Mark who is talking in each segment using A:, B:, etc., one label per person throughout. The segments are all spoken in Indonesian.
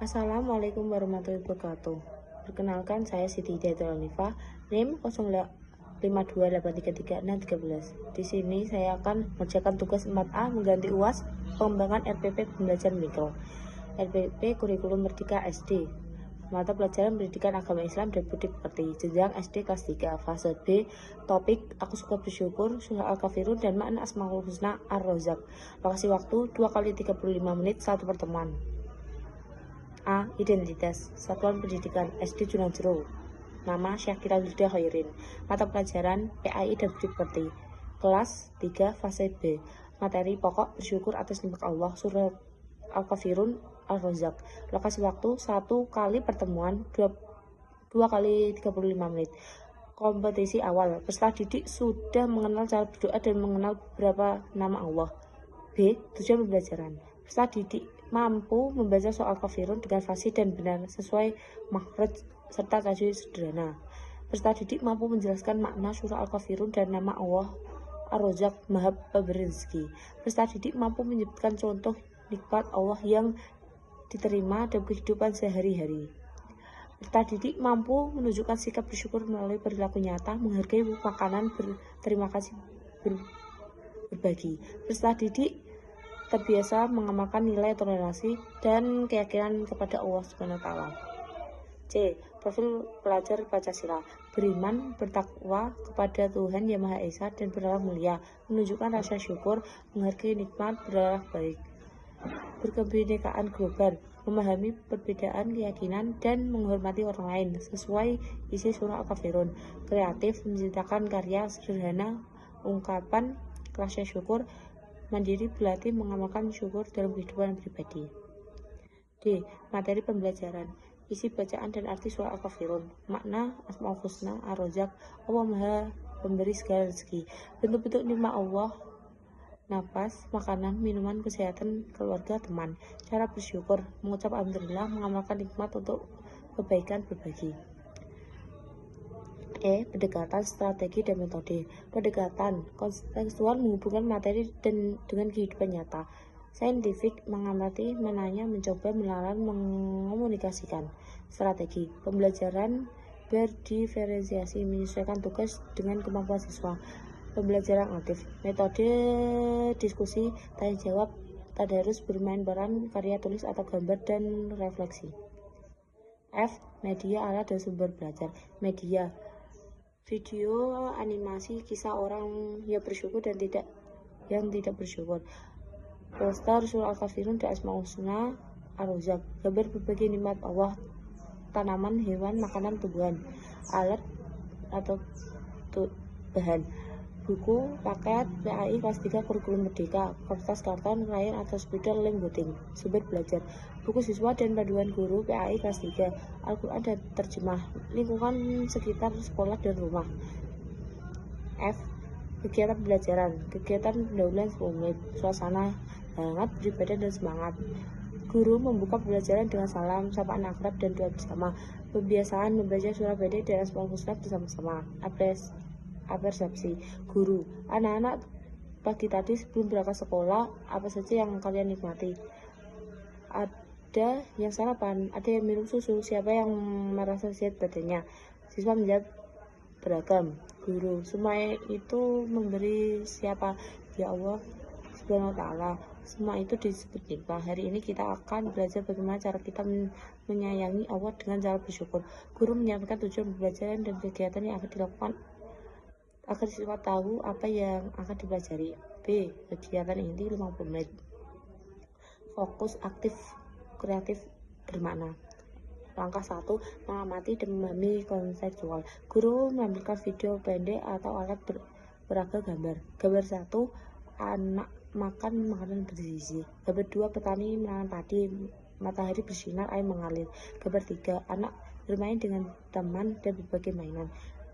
A: Assalamualaikum warahmatullahi wabarakatuh. Perkenalkan, saya Siti Hidayat Hanifah, NIM 0528333613. Di sini saya akan mengerjakan tugas 4A mengganti UAS pengembangan RPP pembelajaran mikro. RPP Kurikulum Merdeka SD. Mata pelajaran Pendidikan Agama Islam dan Budi Pekerti. Jenjang SD kelas 3. Fase B. Topik Aku Suka Bersyukur, Surah Al-Kafirun dan makna Asmaul Husna Ar-Rozak. Lokasi waktu 2 kali 35 menit satu pertemuan. A. Identitas. Satuan Pendidikan SD Junanjero. Nama Syakira Wilda Khairin. Mata pelajaran PAI dan Budi Pekerti. Kelas 3 Fase B. Materi pokok Bersyukur atas nikmat Allah, Surah Al-Kafirun Ar-Rozak. Lokasi waktu 1 kali pertemuan 2 kali 35 menit. Kompetisi awal. Peserta didik sudah mengenal cara berdoa dan mengenal beberapa nama Allah. B. Tujuan pembelajaran. Peserta didik mampu membaca soal kafirun dengan fasih dan benar sesuai makhraj serta tajwid sederhana. Peserta didik mampu menjelaskan makna surah Al-Kafirun dan nama Allah Ar-Rozak, Maha Pemberi Rezeki. Peserta didik mampu menyebutkan contoh nikmat Allah yang diterima dalam kehidupan sehari-hari. Peserta didik mampu menunjukkan sikap bersyukur melalui perilaku nyata, menghargai makanan, berterima kasih, berbagi. Peserta didik terbiasa mengamalkan nilai toleransi dan keyakinan kepada Allah SWT. C. Profil pelajar Pancasila. Beriman, bertakwa kepada Tuhan Yang Maha Esa dan berakhlak mulia, menunjukkan rasa syukur, menghargai nikmat, berakhlak baik. Berkebinekaan global, memahami perbedaan keyakinan dan menghormati orang lain sesuai isi surah Al-Kafirun. Kreatif, menciptakan karya sederhana, ungkapan rasa syukur, mandiri, berlatih mengamalkan syukur dalam kehidupan pribadi. D. Materi pembelajaran. Isi bacaan dan arti surah Al-Kafirun. Makna Asmaul Husna Ar-Rozak, Allah Maha Pemberi segala rezeki. Bentuk-bentuk nikmat Allah, napas, makanan, minuman, kesehatan, keluarga, teman. Cara bersyukur, mengucap alhamdulillah, mengamalkan nikmat untuk kebaikan, berbagi. E. Pendekatan, strategi, dan metode. Pendekatan kontekstual, menghubungkan materi dengan kehidupan nyata. Saintifik, mengamati, menanya, mencoba, melarang, mengomunikasikan. Strategi, pembelajaran berdiferensiasi, menyesuaikan tugas dengan kemampuan siswa. Pembelajaran aktif. Metode diskusi, tanya jawab, tadarus, bermain bareng, karya tulis atau gambar, dan refleksi. F. Media, alat, dan sumber belajar. Media, video, animasi, kisah orang yang bersyukur dan yang tidak bersyukur. Poster surah Al-Kafirun dan Asmaul Husna Ar-Rozak. Gambar berbagai nikmat Allah, tanaman, hewan, makanan, tumbuhan. Alat atau bahan. Buku, paket, PAI kelas 3 Kurikulum Merdeka, kertas karton, krayon atau spidol, lem gunting. Sumber belajar, buku siswa dan panduan guru PAI kelas 3, Al-Quran dan terjemah, lingkungan sekitar sekolah dan rumah. F. Kegiatan pembelajaran, kegiatan pendahuluan 10 menit, suasana hangat, beribadah dan semangat. Guru membuka pembelajaran dengan salam, sapaan akrab, dan doa bersama. Pembiasaan membaca surah pendek dan Asmaul Husna bersama-sama. Persepsi guru, anak-anak pagi tadi sebelum berangkat sekolah, apa saja yang kalian nikmati? Ada yang sarapan, ada yang minum susu, siapa yang merasa sehat badannya? Siswa menjawab beragam. Guru, semua itu memberi siapa? Ya Allah Subhanahu wa Ta'ala. Semua itu disebut nikmat. Hari ini kita akan belajar bagaimana cara kita menyayangi Allah dengan cara bersyukur. Guru menyampaikan tujuan pembelajaran dan kegiatan yang akan dilakukan agar siswa tahu apa yang akan dipelajari. B. Kegiatan inti 50 menit. Fokus, aktif, kreatif, bermakna. Langkah 1. Mengamati dan memahami konseptual. Guru menampilkan video pendek atau alat peraga gambar. Gambar 1. Anak makan makanan bergizi. Gambar 2. Petani menanam padi, matahari bersinar, air mengalir. Gambar 3. Anak bermain dengan teman dan berbagai mainan.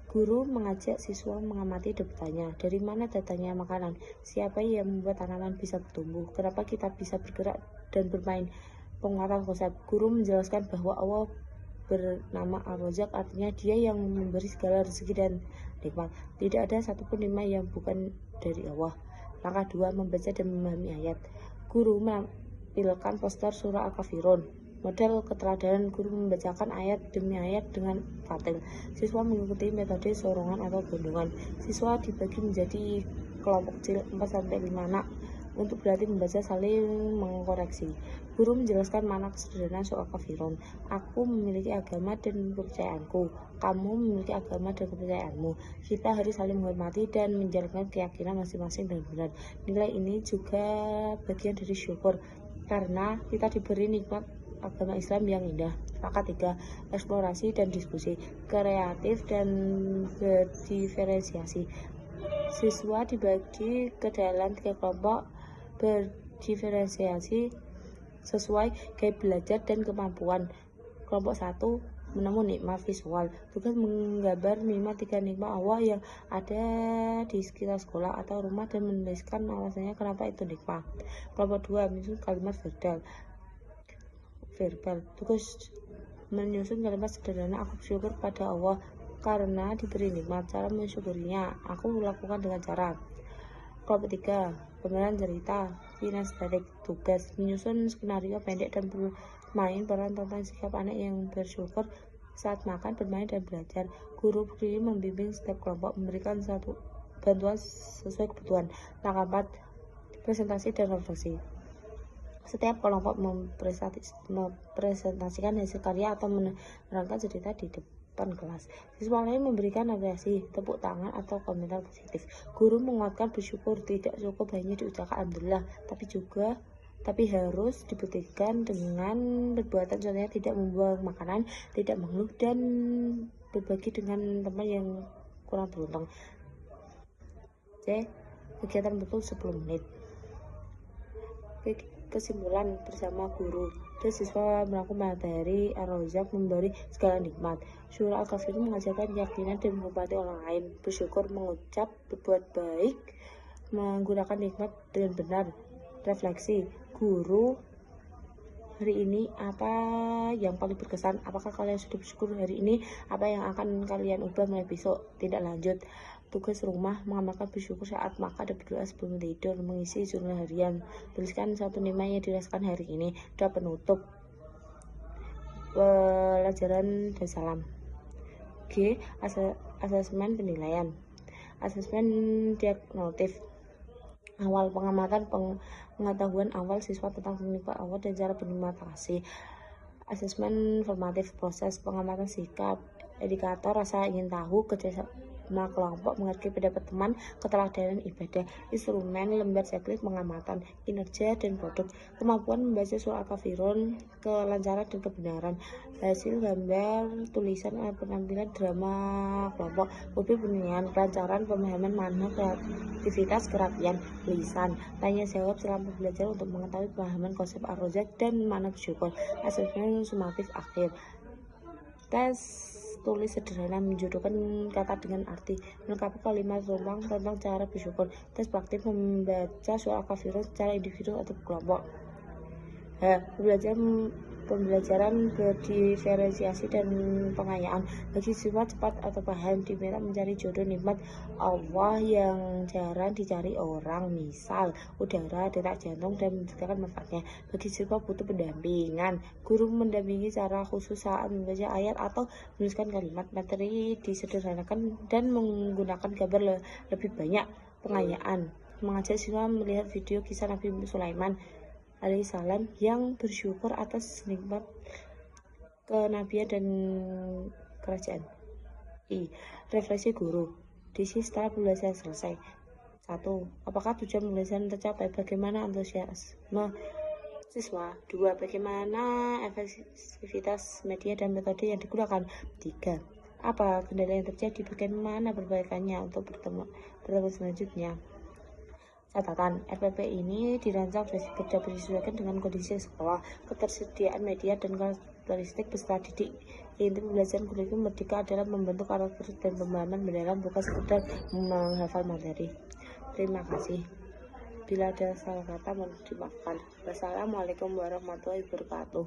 A: Guru mengajak siswa mengamati dan bertanya, dari mana datangnya makanan? Siapa yang membuat tanaman bisa bertumbuh? Kenapa kita bisa bergerak dan bermain? Penguatan konsep. Guru menjelaskan bahwa Allah bernama Ar-Rozak, artinya Dia yang memberi segala rezeki dan nikmat. Tidak ada satupun nikmat yang bukan dari Allah. Langkah 2. Membaca dan memahami ayat. Guru menampilkan poster surah Al-Kafirun. Model keteladanan: guru membacakan ayat demi ayat dengan fatil. Siswa mengikuti metode sorongan atau gendongan. Siswa dibagi menjadi kelompok kecil 4-5 anak untuk berlatih membaca saling mengkoreksi. Guru menjelaskan makna sederhana soal kafirun. Aku memiliki agama dan kepercayaanku. Kamu memiliki agama dan kepercayaanmu. Kita harus saling menghormati dan menjalankan keyakinan masing-masing dengan benar. Nilai ini juga bagian dari syukur karena kita diberi nikmat agama Islam yang indah. Langkah 3. Eksplorasi dan diskusi. Kreatif dan berdiferensiasi. Siswa dibagi ke dalam 3 kelompok berdiferensiasi sesuai gaya belajar dan kemampuan. Kelompok 1 menemu nikmat visual. Tugas menggambar 3 nikmat Allah yang ada di sekitar sekolah atau rumah dan menuliskan alasannya kenapa itu nikmat. Kelompok 2 menyusun kalimat verbal. Tugas menyusun kalimat sederhana, aku bersyukur pada Allah karena diberi nikmat. Cara mensyukurinya, aku melakukan dengan cara. Kelompok 3 pembenaran cerita kinestetik. Tugas menyusun skenario pendek dan bermain peran tentang sikap anak yang bersyukur saat makan, bermain, dan belajar. Guru berdiri membimbing setiap kelompok, memberikan satu bantuan sesuai kebutuhan. Langkah 4 presentasi dan refleksi. Setiap kelompok mempresentasikan hasil karya atau menerangkan cerita di depan kelas. Siswa lain memberikan apresiasi, tepuk tangan, atau komentar positif. Guru menguatkan bersyukur, tidak cukup hanya diucapkan alhamdulillah, tapi harus dibuktikan dengan perbuatan, contohnya tidak membuang makanan, tidak mengeluh, dan berbagi dengan teman yang kurang beruntung. C. Kegiatan betul 10 menit. Kesimpulan bersama guru dan siswa melakukan materi Ar-Razzaq memberi segala nikmat. Surah Al-Kafirun mengajarkan keyakinan dan menghormati orang lain, bersyukur, mengucap, berbuat baik, menggunakan nikmat dengan benar. Refleksi, guru hari ini apa yang paling berkesan? Apakah kalian sudah bersyukur hari ini? Apa yang akan kalian ubah mulai besok? Tidak lanjut. Tugas rumah, mengamalkan bersyukur saat makan dan berdoa sebelum tidur. Mengisi jurnal harian, tuliskan 1 nikmat yang dirasakan hari ini. Doa penutup, pelajaran dan salam. G. Asesmen penilaian. Asesmen diagnostik. Awal pengamatan pengetahuan awal siswa tentang nikmat Allah dan cara berterima kasih. Asesmen formatif, proses pengamatan sikap, indikator rasa ingin tahu, kerjasama kelompok, menghargai pendapat teman, keteladanan ibadah. Instrumen lembar checklist pengamatan, kinerja dan produk, kemampuan membaca surah Al-Kafirun, kelancaran dan kebenaran, hasil gambar, tulisan, penampilan drama kelompok, bukti penilaian, kelancaran pemahaman, mana kreativitas, kerapian, lisan, tanya jawab selama belajar untuk mengetahui pemahaman konsep Ar-Razzaq dan makna bersyukur. Asesmen sumatif akhir. Tes tulis sederhana, menjodohkan kata dengan arti, melengkapi kalimat rulang tentang cara bersyukur. Tes praktik, membaca surah Al-Kafirun secara individu atau kelompok. Pembelajaran berdiferensiasi dan pengayaan. Bagi siswa cepat atau paham, diminta mencari jodoh nikmat Allah yang jarang dicari orang, misal udara, detak jantung, dan menceritakan manfaatnya. Bagi siswa butuh pendampingan, guru mendampingi secara khusus saat membaca ayat atau menuliskan kalimat. Materi disederhanakan dan menggunakan gambar lebih banyak. Pengayaan, mengajak siswa melihat video kisah Nabi Sulaiman alaihissalam yang bersyukur atas nikmat kenabian dan kerajaan. Refleksi guru. Diisi setelah pembelajaran selesai. 1. Apakah tujuan pembelajaran tercapai? Bagaimana antusiasme siswa? 2. Bagaimana efektivitas media dan metode yang digunakan? 3. Apa kendala yang terjadi? Bagaimana perbaikannya untuk pertemuan selanjutnya? Catatan, RPP ini dirancang fleksibel dapat disesuaikan dengan kondisi sekolah, ketersediaan media, dan karakteristik peserta didik. Inti pembelajaran kurikulum merdeka adalah membentuk karakter dan pemahaman mendalam, bukan sekedar menghafal materi. Terima kasih. Bila ada salah kata, mohon dimaafkan. Wassalamualaikum warahmatullahi wabarakatuh.